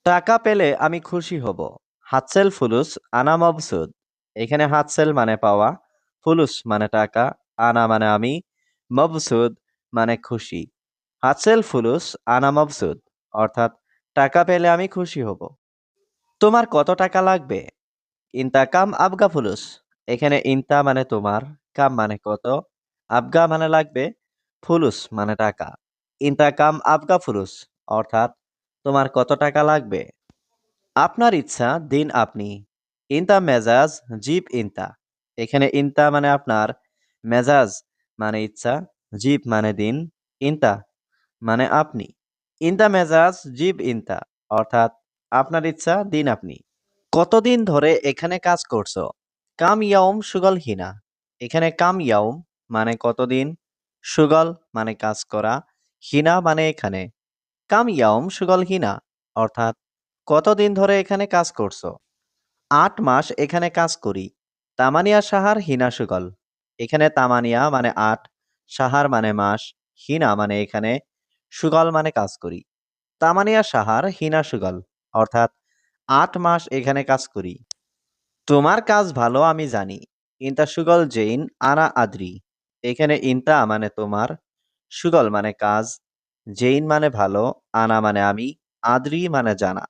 টাকা পেলে আমি খুশি হব। হাতসেল ফুলুস আনা মবসুদ। এখানে হাতসেল মানে পাওয়া, ফুলুস মানে টাকা, আনা মানে আমি, মবসুদ মানে খুশি। হাতসেল ফুলুস আনা মবসুদ অর্থাৎ টাকা পেলে আমি খুশি হব। তোমার কত টাকা লাগবে? ইনতা কাম আবগা ফুলুস। এখানে ইনতা মানে তোমার, কাম মানে কত, আবগা মানে লাগবে, ফুলুস মানে টাকা। ইনতা কাম আবগা ফুলুস অর্থাৎ তোমার কত টাকা লাগবে। আপনার ইচ্ছা দিন আপনি। ইনতা মেজাজ জিব ইনতা। এখানে ইনতা মানে আপনার, মেজাজ মানে ইচ্ছা, জিব মানে দিন, ইনতা মানে আপনি। ইনতা মেজাজ জিব ইনতা অর্থাৎ আপনার ইচ্ছা দিন আপনি। কতদিন ধরে এখানে কাজ করছো? কাম ইয়াউম সুগল হিনা। এখানে কাম ইয়াউম মানে কতদিন, সুগল মানে কাজ করা, হিনা মানে এখানে। কাম ইয়াউম সুগল হিনা অর্থাৎ কতদিন ধরে এখানে কাজ করছো? ৮ মাস এখানে কাজ করি। তামানিয়া সাহার হিনা সুগল। এখানে তামানিয়া মানে ৮, সাহার মানে মাস, হিনা মানে এখানে, সুগল মানে কাজ করি। তামানিয়া সাহার হিনা সুগল অর্থাৎ ৮ মাস এখানে কাজ করি। তোমার কাজ ভালো আমি জানি। ইনতা সুগল জেইন আনা আদ্রি। এখানে ইনতা মানে তোমার, সুগল মানে কাজ, জেইন মানে ভালো, আনা মানে আমি, আদ্রি মানে জানা।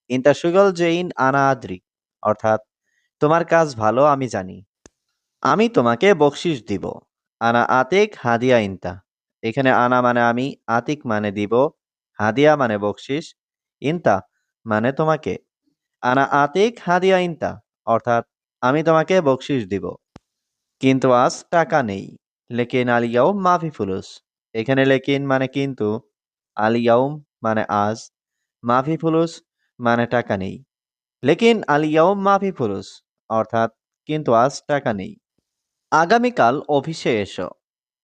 ইনতা সুগল জেইন আনা আদ্রি অর্থাৎ তোমার কাজ ভালো আমি জানি। আমি তোমাকে বকশিস দিব। আনা আতিক হাদিয়া ইনতা। এখানে আনা মানে আমি, আতিক মানে দিব, হাদিয়া মানে বকশিস, ইনতা মানে তোমাকে। আনা আতিক হাদিয়া ইনতা অর্থাৎ আমি তোমাকে বকশিস দিব। কিন্তু আজ টাকা নেই। লেকিন আলিয়াউম মাফি ফুলুস। এখানে লেকিন মানে কিন্তু, আলিয়াউম মানে আজ, মাফি ফুলুস মানে টাকা নেই। লেকিন আলিয়াউম মাফি ফুলুস অর্থাৎ কিন্তু আজ টাকা নেই। আগামীকাল অফিসে এসো।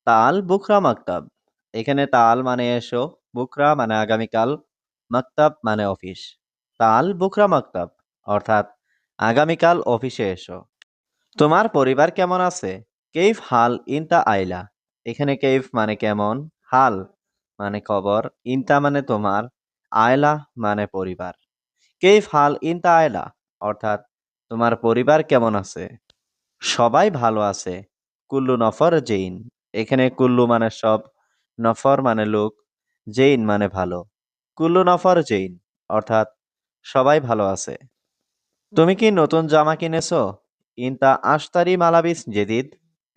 তাল বুকরা মাকতাব। এখানে তাল মানে এসো, বুকরা মানে আগামীকাল, মাকতাব মানে অফিস। তাল বুকরা মাকতাব অর্থাৎ আগামীকাল অফিসে এসো। তোমার পরিবার কেমন আছে? কেইফ হাল ইনতা আইলা। এখানে কেইফ মানে কেমন, হাল মানে খবর, ইনতা মানে তোমার, আয়লা মানে পরিবার। কেইফ হাল ইনতা আয়লা অর্থাৎ তোমার পরিবার কেমন আছে? সবাই ভালো আছে। কুল্লু নফর জেইন। এখানে কুল্লু মানে সব, নফর মানে লোক, জেইন মানে ভালো। কুল্লু নফর জেইন অর্থাৎ সবাই ভালো আছে। তুমি কি নতুন জামা কিনেছো? ইনতা আশতারি মালাবিস জেদিদ।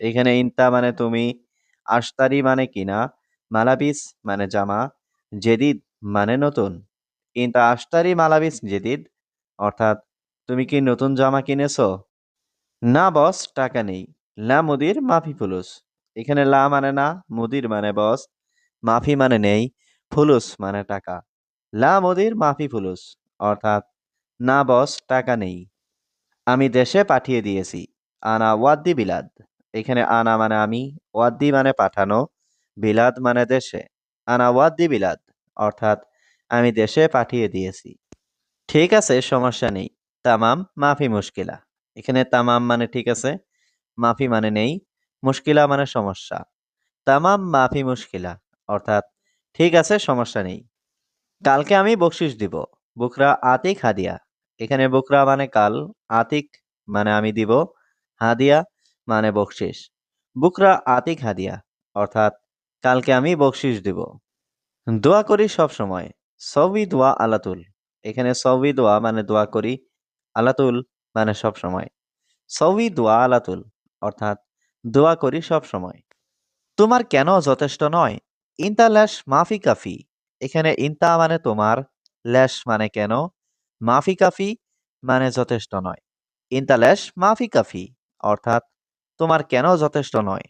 এখানে ইনতা মানে তুমি, আশতারি মানে কিনা, মালাবিস মানে জামা, জেদিদ মানে নতুন। ইনতা আশতারি মালাবিস জেদিদ অর্থাৎ তুমি কি নতুন জামা কিনেছো? না বস, টাকা নেই। লা মুদির মাফি ফুলুস। এখানে লা মানে না, মুদির মানে বস, মাফি মানে নেই, ফুলুস মানে টাকা। লা মুদির মাফি ফুলুস অর্থাৎ না বস, টাকা নেই। আমি দেশে পাঠিয়ে দিয়েছি। আনা ওয়াদ্দি বিলাদ। এখানে আনা মানে আমি, ওয়াদ্দি মানে পাঠানো, বিলাদ মানে দেশে। আনা ওয়াদ্দি বিলাদ অর্থাৎ আমি দেশে পাঠিয়ে দিয়েছি। ঠিক আছে, সমস্যা নেই। তামাম মাফি মুশকিলা। এখানে তামাম মানে ঠিক আছে, মাফি মানে নেই, মুশকিলা মানে সমস্যা। তামাম মাফি মুশকিলা অর্থাৎ ঠিক আছে, সমস্যা নেই। কালকে আমি বকশিস দিব। বুকরা আতিক হাদিয়া। এখানে বুকরা মানে কাল, আতিক মানে আমি দিব, হাদিয়া মানে বকশিস। বুকরা আতিক হাদিয়া অর্থাৎ কালকে আমি বকশিস দিব। দোয়া করি সব সময়। সবই দোয়া আলাতুল। এখানে সবই দোয়া মানে দোয়া করি, আলাতুল মানে সব সময়। সবই দোয়া আলাতুল অর্থাৎ দোয়া করি সব সময়। তোমার কেন যথেষ্ট নয়? ইনতা ল্যাশ মাফি কাফি। এখানে ইনতা মানে তোমার, ল্যাশ মানে কেন, মাফি কাফি মানে যথেষ্ট নয়। ইনতা ল্যাশ মাফি কাফি অর্থাৎ তোমার কেন যথেষ্ট নয়।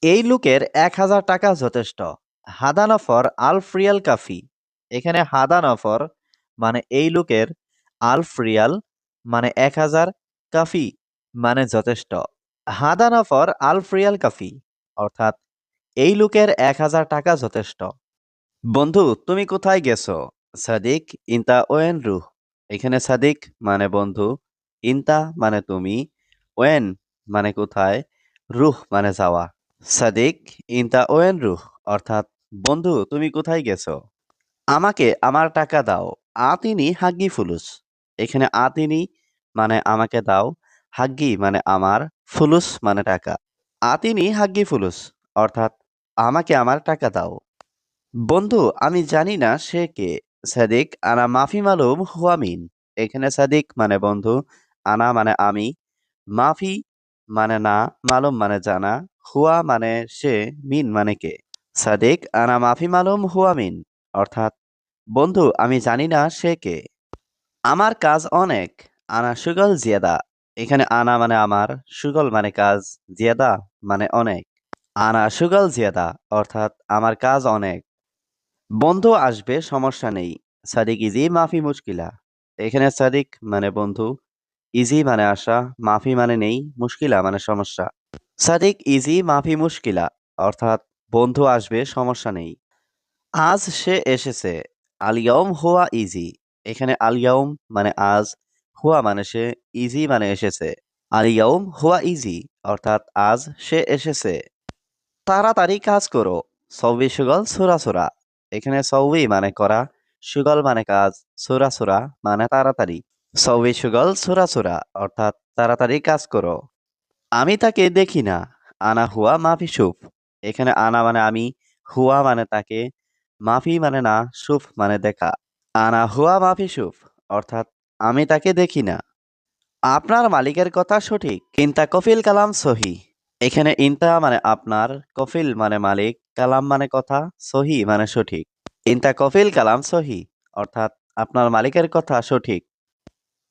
এই লোকের ১,০০০ টাকা যথেষ্ট। হাদা নফর আলফ রিয়াল কাফি। এখানে হাদা নফর মানে এই লোকের, আলফ রিয়াল মানে ১,০০০, কাফি মানে যথেষ্ট। হাদা নফর আলফ রিয়াল কাফি অর্থাৎ এই লোকের ১,০০০ টাকা যথেষ্ট। বন্ধু তুমি কোথায় গেছো? সাদিক ইনতা ওয়েন রুহ। এখানে সাদিক মানে বন্ধু, ইনতা মানে তুমি, ওয়েন মানে কোথায়, রুহ মানে যাওয়া। সাদিক ইনতা ওয়েন রুহ অর্থাৎ বন্ধু তুমি কোথায় গেছো? আমাকে আমার টাকা দাও। আতিনি হাগ্গি ফুলুস। এখানে আতিনি মানে আমাকে দাও, হাগ্গি মানে আমার, ফুলুস মানে টাকা। আতিনি হাগ্গি ফুলুস অর্থাৎ আমাকে আমার টাকা দাও। বন্ধু, আমি জানি না সে কে। সাদিক আনা মাফি মালুম হুয়া মিন। এখানে সাদিক মানে বন্ধু, আনা মানে আমি, মাফি মানে না, মালুম মানে জানা, হুয়া মানে সে, মিন মানে কে। সাদিক আনা মাফি মালুম হুয়া মিন অর্থাৎ বন্ধু, আমি জানি না সে কে। আমার কাজ অনেক, আনা সুগল জিয়াদা। এখানে আনা মানে আমার, সুগল মানে কাজ, জিয়াদা মানে অনেক। আনা সুগল জিয়াদা অর্থাৎ আমার কাজ অনেক। বন্ধু আসবে, সমস্যা নেই। সাদিক ইজি মাফি মুশকিলা। এখানে সাদিক মানে বন্ধু, ইজি মানে আসা, মাফি মানে নেই, মুশকিলা মানে সমস্যা। সাদিক ইজি মাফি মুশকিলা অর্থাৎ বন্ধু আসবে, সমস্যা নেই। আজ সে এসেছে, আলিয়ম হুয়া ইজি। এখানে আলিয়ম মানে আজ, হুয়া মানে সে, ইজি মানে এসেছে। আলিয়ম হুয়া ইজি অর্থাৎ আজ সে এসেছে। তাড়াতাড়ি কাজ করো, সৌবি সুগল সুরা সুরা। এখানে সৌবি মানে করা, সুগল মানে কাজ, সুরা সুরা মানে তাড়াতাড়ি। সৌবি সুগল সুরা সুরা অর্থাৎ তাড়াতাড়ি কাজ করো। আমি তাকে দেখি না, আনা হুয়া মাফি সুফ। এখানে আনা মানে আমি, হুয়া মানে তাকে, মাফি মানে না, সুফ মানে দেখা। আনা হুয়া মাফি সুফ অর্থাৎ আমি তাকে দেখি না। আপনার মালিকের কথা সঠিক, ইনতা কফিল কালাম সহি। এখানে ইনতা মানে আপনার, কফিল মানে মালিক, কালাম মানে কথা, সহি মানে সঠিক। ইনতা কফিল কালাম সহি অর্থাৎ আপনার মালিকের কথা সঠিক।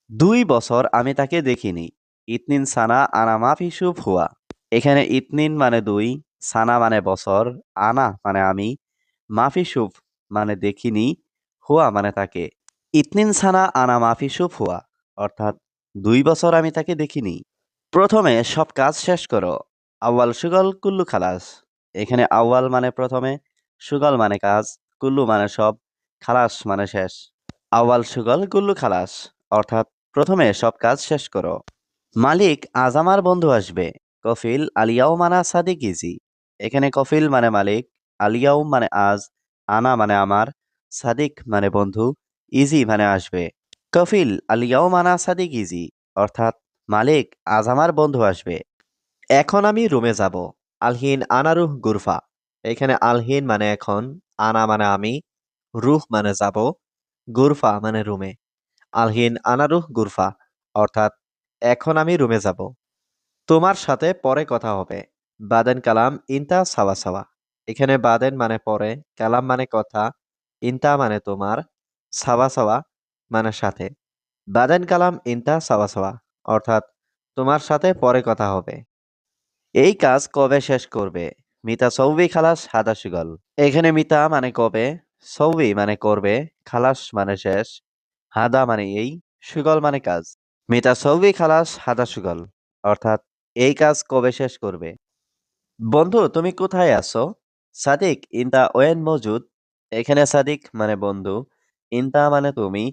2 বছর আমি তাকে দেখিনি, ইতনিন সানা আনা মাফি সুফ হুয়া। এখানে ইতনিন মানে 2, সানা মানে বছর, আনা মানে আমি, মাফি সুফ মানে দেখিনি, হুয়া মানে তাকে। ইতনিন সানা আনা মাফি সুফ হুয়া অর্থাৎ 2 বছর আমি তাকে দেখিনি। প্রথমে সব কাজ শেষ করো, আউয়াল সুগল কুল্লু খালাস। এখানে আউয়াল মানে প্রথমে, সুগল মানে কাজ, কুল্লু মানে সব, খালাস মানে শেষ। আউয়াল সুগল কুল্লু খালাস অর্থাৎ প্রথমে সব কাজ শেষ করো। মালিক আজ আমার বন্ধু আসবে, কফিল আলিয়াও মানা সাদিক ইজি। এখানে কফিল মানে মালিক, আলিয়াও মানে আজ, আনা মানে আমার, সাদিক মানে বন্ধু, ইজি মানে আসবে। কফিল আলিয়াও মানা সাদিক ইজি অর্থাৎ মালিক আজ আমার বন্ধু আসবে। এখন আমি রুমে যাব, আলহিন আনারুহ গুরফা। এখানে আলহিন মানে এখন, আনা মানে আমি, রুহ মানে যাব, গুরফা মানে রুমে। আলহিন আনারুহ গুরফা অর্থাৎ এখন আমি রুমে যাব। তোমার সাথে পরে কথা হবে, বাদেন কালাম ইনতা সাওয়া সাওয়া। এখানে বাদেন মানে পরে, কালাম মানে কথা, ইনতা মানে তোমার, সাওয়া সাওয়া মানে সাথে। বাদেন কালাম ইনতা সাওয়া সাওয়া অর্থাৎ তোমার সাথে পরে কথা হবে। এই কাজ কবে শেষ করবে, মিতা সৌবি খালাস হাদা সুগল। এখানে মিতা মানে কবে, সৌবি মানে করবে, খালাস মানে শেষ, হাদা মানে এই, সুগল মানে কাজ। মিতা সৌবি খালাস হাদা সুগল অর্থাৎ এই কাজ কবে শেষ করবে। বন্ধু, তুমি কোথায় আছো? সাদিক ইনতা ওয়েন মজুদ। এখানে সাদিক মানে বন্ধু, ইনতা মানে তুমি,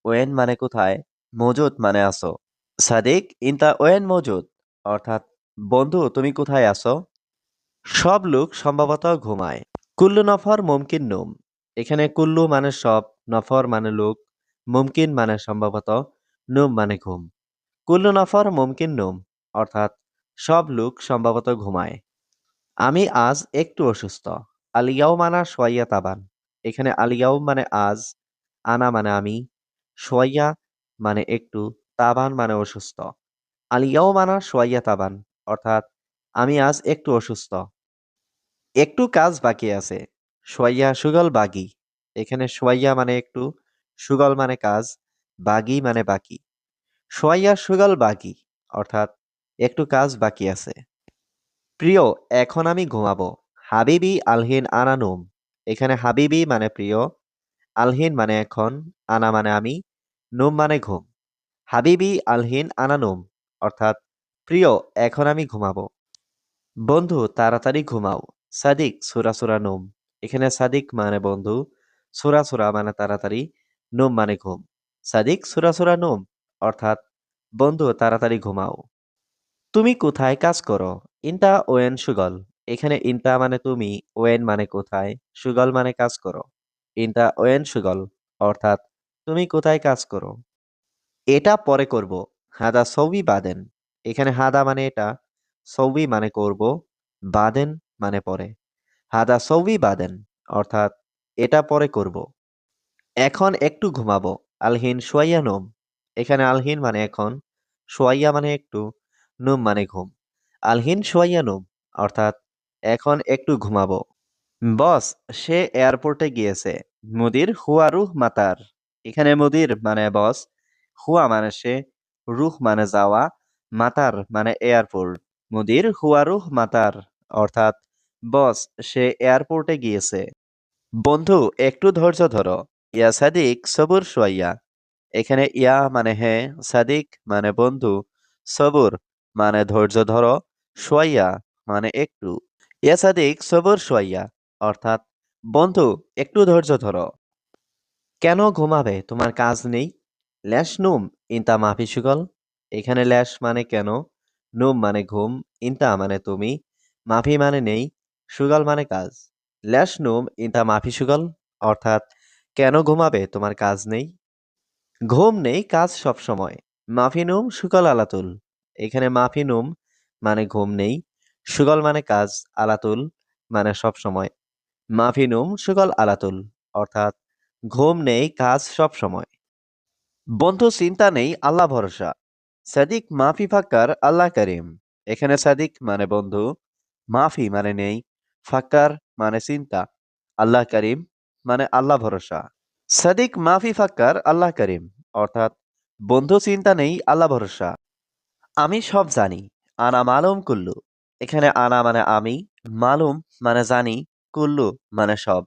ওয়েন মানে কোথায়, মজুদ মানে আছো। সাদিক ইনতা ওয়েন মজুদ অর্থাৎ বন্ধু, তুমি কোথায় আছো? সব লোক সম্ভবত ঘুমায়, কুল্লু নফর মুমকিন নুম। এখানে কুল্লু মানে সব, নফর মানে লোক, মুমকিন মানে সম্ভবত, নুম মানে ঘুম। কুল্লু নফর মুমকিন নুম অর্থাৎ সব লোক সম্ভবত ঘুমায়। আমি আজ একটু অসুস্থ, আলিয়াও মানা সোয়াইয়া তাবান। এখানে আলিয়াও মানে আজ, আনা মানে আমি, সোয়াইয়া মানে একটু, তাবান মানে অসুস্থ। আলিয়াও মানা সোয়াইয়া তাবান অর্থাৎ আমি আজ একটু অসুস্থ। একটু কাজ বাকি আছে, সোয়াইয়া সুগল বাগি। এখানে সোয়াইয়া মানে একটু, সুগল মানে কাজ, বাগি মানে বাকি। সোয়াইয়া সুগল বাগি অর্থাৎ একটু কাজ বাকি আছে। প্রিয়, এখন আমি ঘুমাবো, হাবিবি আলহিন আনানুম। এখানে হাবিবি মানে প্রিয়, আলহিন মানে এখন, আনা মানে আমি, নুম মানে ঘুম। হাবিবি আলহিন আনানুম অর্থাৎ প্রিয়, এখন আমি ঘুমাবো। বন্ধু, তাড়াতাড়ি ঘুমাও, সাদিক সুরা সুরা নুম। এখানে সাদিক মানে বন্ধু, সুরা সুরা মানে তাড়াতাড়ি, নুম মানে ঘুম। সাদিক সুরা সুরা নুম অর্থাৎ বন্ধু, তাড়াতাড়ি ঘুমাও। তুমি কোথায় কাজ করো, ইনতা ওয়েন সুগল। এখানে ইনতা মানে তুমি, ওয়েন মানে কোথায়, সুগল মানে কাজ করো। ইনতা ওয়েন সুগল অর্থাৎ তুমি কোথায় কাজ করো? এটা পরে করব। হাদা সৌবি বাদেন। এখানে হাদা মানে এটা, সৌবি মানে করব, বাদেন মানে পরে। হাদা সৌবি বাদেন, অর্থাৎ এটা পরে করব। এখন একটু ঘুমাবো। আলহিন সোয়াইয়া নোম। এখানে আলহিন মানে এখন, সোয়াইয়া মানে একটু, নুম মানে ঘুম। আলহিন সোয়াইয়া নোম, অর্থাৎ এখন একটু ঘুমাবো। বস, সে এয়ারপোর্টে গিয়েছে। মুদির হুয়া রুহ মাতার। এখানে মুদির মানে বস, হুয়া মানে সে, রুহ মানে যাওয়া, মাতার মানে এয়ারপোর্ট। মুদির হুয়া রুহ মাতার, অর্থাৎ বস, সে এয়ারপোর্টে গিয়েছে। বন্ধু, একটু ধৈর্য ধরো। ইয়া সাদিক সবুর সোয়াইয়া। এখানে ইয়া মানে হ্যাঁ, সাদিক মানে বন্ধু, সবুর মানে ধৈর্য ধরো, সোয়াইয়া মানে একটু। ইয়া সাদিক সবুর সোয়াইয়া, অর্থাৎ বন্ধু, একটু ধৈর্য ধরো। কেন ঘুমাবে? তোমার কাজ নেই? ল্যাশ নুম ইনতা মাফি সুগল। এখানে ল্যাশ মানে কেন, নুম মানে ঘুম, ইনতা মানে তুমি, মাফি মানে নেই, সুগল মানে কাজ। ল্যাশ নুম ইনতা মাফি সুগল, অর্থাৎ কেন ঘুমাবে? তোমার কাজ নেই? ঘুম নেই, কাজ সব সময়। মাফি নুম সুগল আলাতুল। এখানে মাফি নুম মানে ঘুম নেই, সুগল মানে কাজ, আলাতুল মানে সব সময়। মাফি নুম সুগল আলাতুল, অর্থাৎ ঘুম নেই, কাজ সব সময়। বন্ধু, চিন্তা নেই, আল্লাহ ভরসা। সাদিক মাফি ফাক্কার আল্লাহ করিম। এখানে সাদিক মানে বন্ধু, মাফি মানে নেই, ফাক্কার মানে চিন্তা, আল্লাহ করিম মানে আল্লাহ ভরসা। সাদিক মাফি ফাক্কার আল্লাহ করিম, অর্থাৎ বন্ধু, চিন্তা নেই, আল্লাহ ভরসা। আমি সব জানি। আনা মালুম কুল্লু। এখানে আনা মানে আমি, মালুম মানে জানি, কুল্লু মানে সব।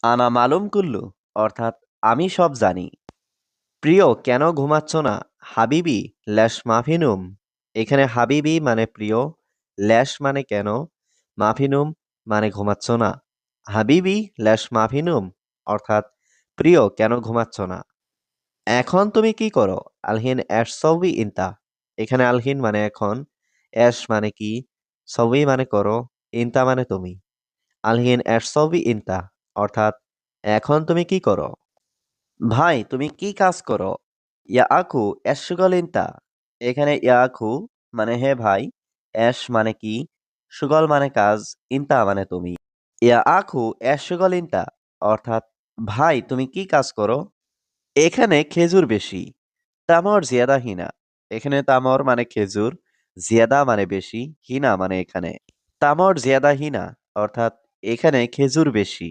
আনা মালুম কুল্লু, অর্থাৎ আমি সব জানি। প্রিয়, কেন ঘুমাচ্ছ না? হাবিবি ল্যাশ মাফিনুম। এখানে হাবিবি মানে প্রিয়, ল্যাশ মানে কেন, মাফিনুম মানে ঘুমাচ্ছ না। হাবিবি ল্যাশ মাফিনুম, অর্থাৎ প্রিয়, কেন ঘুমাচ্ছ না? এখন তুমি কি করো? আলহিন অ্যাশ সৌবি ইনতা। এখানে আলহিন মানে এখন, অ্যাশ মানে কি, সৌবি মানে করো, ইনতা মানে তুমি। আলহিন অ্যাশ সৌবি ইনতা, অর্থাৎ এখন তুমি কি করো? ভাই, তুমি কি কাজ করো? ইয়া আখু এস ইনতা। এখানে ইয়া আখু মানে হে ভাই, এস মানে কি, সুগল মানে কাজ, ইনতা মানে তুমি। ইয়া আখু এস ইনতা, অর্থাৎ ভাই, তুমি কি কাজ করো? এখানে খেজুর বেশি। তামর জিয়াদা হিনা। এখানে তামর মানে খেজুর, জিয়াদা মানে বেশি, হিনা মানে এখানে। তামর জিয়াদা হিনা, অর্থাৎ এখানে খেজুর বেশি।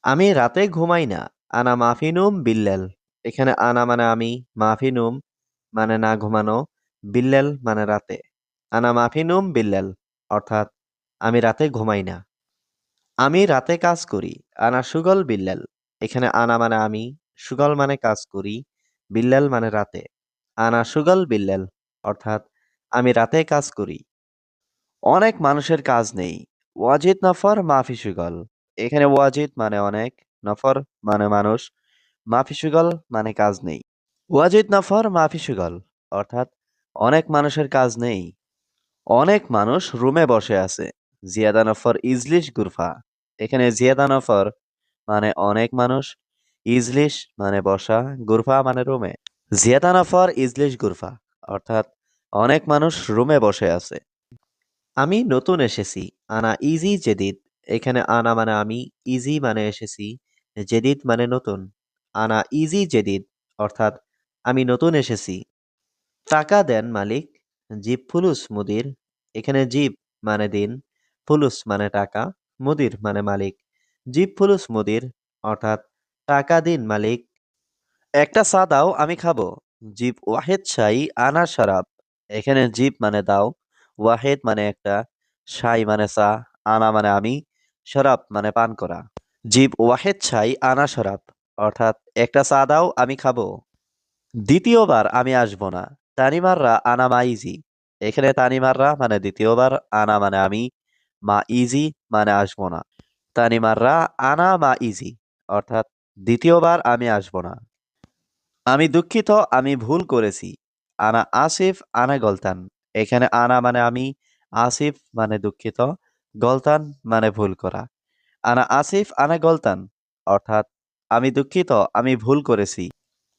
আমি রাতে ঘুমাই না। আনা মাফিনুম বিল্লাল। এখানে আনা মানে আমি, মাফিনুম মানে না ঘুমানো, বিল্লাল মানে রাতে। আনা মাফিনুম বিল্লাল, অর্থাৎ আমি রাতে ঘুমাই না। আমি রাতে কাজ করি। আনা সুগল বিল্লাল। এখানে আনা মানে আমি, সুগল মানে কাজ করি, বিল্লাল মানে রাতে। আনা সুগল বিল্লাল, অর্থাৎ আমি রাতে কাজ করি। অনেক মানুষের কাজ নেই। ওয়াজিদ নফর মাফি সুগল। এখানে ওয়াজিদ মানে অনেক, নফর মানে মানুষ, মাফি সুগল মানে কাজ নেই। ওয়াজিদ নফর মাফি সুগল, অর্থাৎ অনেক মানুষের কাজ নেই। অনেক মানুষ রুমে বসে আছে। জিয়াদা নফর ইজলিশ গুরফা। এখানে জিয়াদা নফর মানে অনেক মানুষ, ইজলিশ মানে বসা, গুরফা মানে রুমে। জিয়াদা নফর ইজলিশ গুরফা, অর্থাৎ অনেক মানুষ রুমে বসে আছে। আমি নতুন এসেছি। আনা ইজি জেদিদ। এখানে আনা মানে আমি, ইজি মানে এসেছি, জেদিদ মানে নতুন। আনা ইজি জেদিদ, অর্থাৎ আমি নতুন এসেছি। টাকা দেন মালিক। জিব ফুলুস মুদির। এখানে জিব মানে দিন, ফুলুস মানে টাকা, মুদির মানে মালিক। জিব ফুলুস মুদির, অর্থাৎ টাকা দিন মালিক। একটা চা দাও, আমি খাবো। জিব ওয়াহেদ শাই আনা শারাব। এখানে জিব মানে দাও, ওয়াহেদ মানে একটা, শাই মানে চা, আনা মানে আমি, শরাব মানে পান করা। জিব ওয়াহেদ শাই আনা শরাব, অর্থাৎ একটা চা দাও, আমি খাবো। দ্বিতীয়বার আমি আসবো না। তানিমাররা আনা মা ইজি। এখানে তানিমাররা মানে দ্বিতীয়বার, আনা মানে আমি, মা ইজি মানে আসবো না। তানিমাররা আনা মা ইজি, অর্থাৎ দ্বিতীয়বার আমি আসবো না। আমি দুঃখিত, আমি ভুল করেছি। আনা আসিফ আনা গলতান। এখানে আনা মানে আমি, আসিফ মানে দুঃখিত, গলতান মানে ভুল করা। আনা আসিফ আনা গলতান, অর্থাৎ আমি দুঃখিত, আমি ভুল করেছি।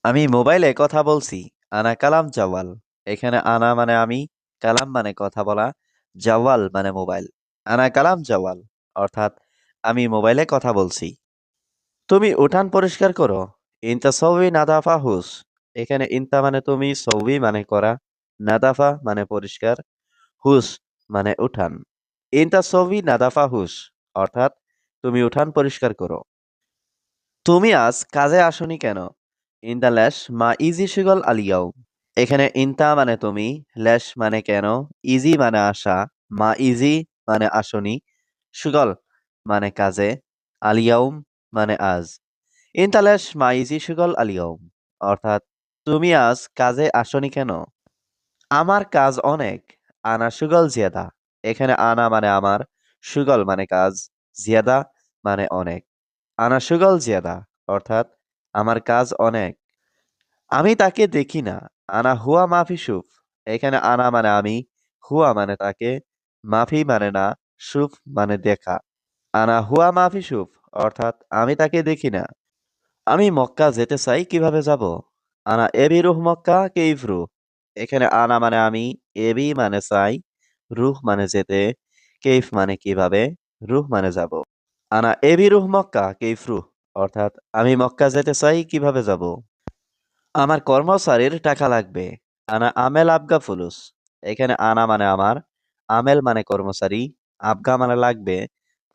আমি মোবাইলে কথা বলছি। আনা কালাম জাওয়াল। এখানে আনা মানে আমি, কালাম মানে কথা বলা, জাওয়াল মানে মোবাইল। আনা কালাম জাওয়াল অর্থাৎ আমি মোবাইলে কথা বলছি। তুমি উঠান পরিষ্কার করো। ইনতা সৌবি নাদাফা হুস। এখানে ইনতা মানে তুমি, সৌবি মানে করা, নাদাফা মানে পরিষ্কার, হুস মানে উঠান। ইনতা সৌবি নাদাফা হুস অর্থাৎ তুমি উঠান পরিষ্কার করো। তুমি আজ কাজে আসনি কেন? ইন দ্য ল্যাশ মা ইজি সুগল আলিয়াও। এখানে ইনতা মানে তুমি, ল্যাশ মানে কেন, ইজি মানে আসা, মা ইজি মানে আসনি, সুগল মানে কাজে, আলিয়াউম মানে আজ। ইনতা ল্যাশ মা ইজি সুগল আলিয়াউম অর্থাৎ তুমি আজ কাজে আসনি কেন? আমার কাজ অনেক। আনা সুগল জিয়াদা। এখানে আনা মানে আমার, সুগল মানে কাজ, জিয়াদা মানে অনেক। আনা সুগল জিয়াদা অর্থাৎ আমার কাজ অনেক। আমি তাকে দেখি না। আনা হুয়া মাফি সুফ। এখানে আনা মানে আমি, হুয়া মানে তাকে, মাফি মানে না, সুফ মানে দেখা। আনা হুয়া মাফি সুফ অর্থাৎ আমি তাকে দেখি না। আমি মক্কা যেতে চাই, কিভাবে যাব? আনা এবি রুহ মক্কা কেইফ রুহ। এখানে আনা মানে আমি, এবি মানে চাই, রুহ মানে যেতে, কেইফ মানে কিভাবে, রুহ মানে যাব। আনা এবি রুহ মক্কা কেইফ রুহ অর্থাৎ আমি মক্কা যেতে চাই, কিভাবে যাব। আমার কর্মচারীর টাকা লাগবে। আনা আমেল আবগা ফুলুস। এখানে আনা মানে আমার, আমেল মানে কর্মচারী, আবগা মানে লাগবে,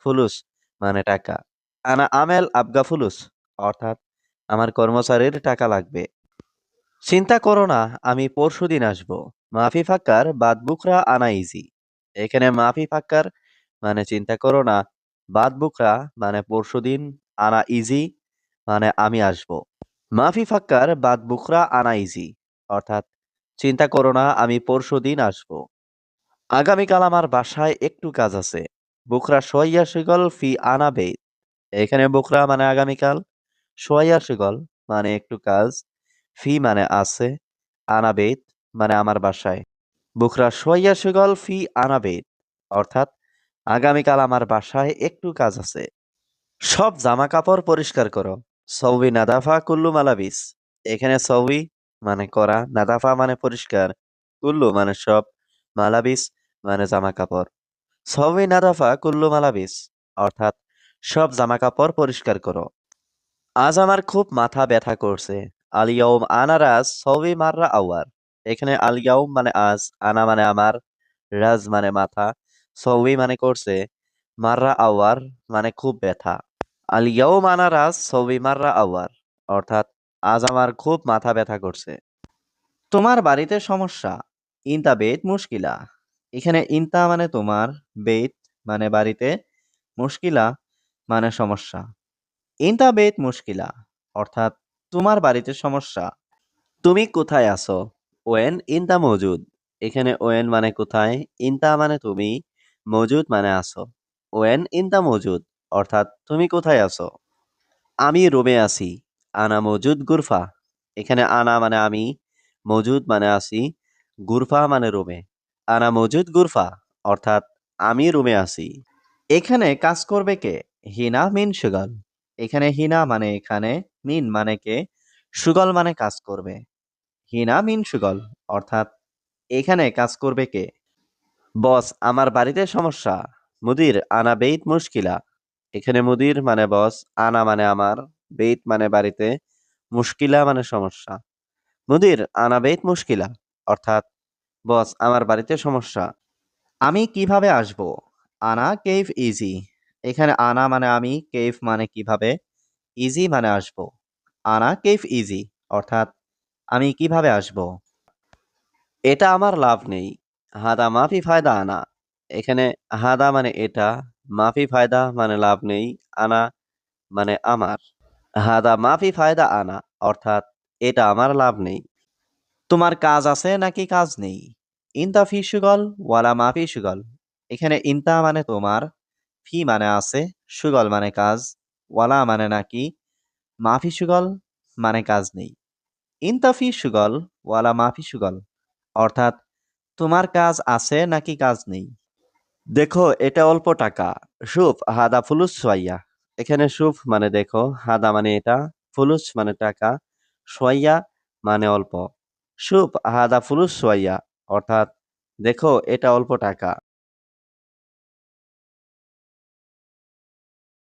ফুলুস মানে টাকা। আনা আমেল আবগা ফুলুস অর্থাৎ আমার কর্মচারীর টাকা লাগবে। চিন্তা করো না, আমি পরশুদিন আসবো। মাফি ফাক্কার বাদ বুকরা আনা ইজি। এখানে মাফি ফাক্কার মানে চিন্তা করো না, বাদ বুকরা মানে পরশুদিন, আনা ইজি মানে আমি আসবো। মাফি ফাক্কার বাদ বুকরা আনা ইজি অর্থাৎ চিন্তা করো না, আমি পরশুদিন আসবো। আগামীকাল আমার বাসায় একটু কাজ আছে। বুকরা সোয়া শিগল ফি আনা বেত। এখানে বুকরা মানে আগামীকাল, সোয়া শিগল মানে একটু কাজ, ফি মানে আছে, আনা বেত মানে আমার বাসায়। বুকরা সোয়া শিগল ফি আনা বেত অর্থাৎ আগামীকাল আমার বাসায় একটু কাজ আছে। সব জামা কাপড় পরিষ্কার করো। সৌবি নাদাফা কুল্লু মালাবিস। এখানে সৌবি মানে করা, নাদাফা মানে পরিষ্কার, কুল্লু মানে সব, মালাবিস মানে জামা কাপড়। সৌবি নাদাফা কুল্লু মালাবিস অর্থাৎ সব জামা কাপড় পরিষ্কার করো। আজ আমার খুব মাথা ব্যথা করছে। আলিয়াউম আনারাজ সৌবি মাররা আওয়ার। এখানে আলিয়াউম মানে আজ, আনা মানে আমার, রাজ মানে মাথা, সৌবি মানে করছে, মাররা আওয়ার মানে খুব ব্যথা। আল ইয়াউম আনা রাস সবি মাররা আওয়ার অর্থাৎ আজ আমার খুব মাথা ব্যথা করছে। তোমার বাড়িতে সমস্যা। ইনতা বেত মুশকিলা। এখানে ইনতা মানে তোমার, বেত মানে বাড়িতে, মুশকিলা মানে সমস্যা। ইনতা বেত মুশকিলা অর্থাৎ তোমার বাড়িতে সমস্যা। তুমি কোথায় আছো? ওয়েন ইনতা মজুদ। এখানে ওয়েন মানে কোথায়, ইনতা মানে তুমি, মজুদ মানে আছো। ওয়েন ইনতা মজুদ অর্থাৎ তুমি কোথায় আছো? আমি রুমে আছি। আনা মজুদ গুরফা। এখানে আনা মানে আমি, মজুদ মানে আছি, গুরফা মানে রুমে। আনা মজুদ গুরফা অর্থাৎ আমি রুমে আছি। এখানে কাজ করবে কে? হিনা মিন সুগল। এখানে হিনা মানে এখানে, মিন মানে কে, সুগল মানে কাজ করবে। হিনা মিন সুগল অর্থাৎ এখানে কাজ করবে কে? বস, আমার বাড়িতে সমস্যা। মুদির আনা বেইত মুশকিলা। এখানে মুদির মানে বস, আনা মানে আমার, বেইত মানে বাড়িতে, মুশকিলা মানে সমস্যা। মুদির আনা বেইত মুশকিলা অর্থাৎ বস, আমার বাড়িতে সমস্যা। আমি কিভাবে আসব? আনা কেইফ ইজি। এখানে আনা মানে আমি, কেইফ মানে কিভাবে, ইজি মানে আসব। আনা কেইফ ইজি অর্থাৎ আমি কিভাবে আসব। এটা আমার লাভ নেই। হাদা মাফি ফায়দা আনা। এখানে হাদা মানে এটা, মাফি ফায়দা মানে লাভ নেই, আনা মানে আমার। হাদা মাফি ফায়দা আনা অর্থাৎ এটা আমার লাভ নেই। তোমার কাজ আছে নাকি কাজ নেই? ইনতা ফি সুগল ওয়ালা মাফি সুগল। এখানে ইনতা মানে তোমার, ফি মানে আছে, সুগল মানে কাজ, ওয়ালা মানে নাকি, মাফি সুগল মানে কাজ নেই। ইনতা ফি সুগল ওয়ালা মাফি সুগল অর্থাৎ তোমার কাজ আছে নাকি কাজ নেই। দেখো, এটা অল্প টাকা। সুফ হাদা ফুলুস সোয়াইয়া। এখানে সুফ মানে দেখো, হাদা মানে এটা, ফুলুস মানে টাকা, সোয়াইয়া মানে অল্প। শুভ হাদা ফুলুস সোয়াইয়া অর্থাৎ দেখো এটা অল্প টাকা।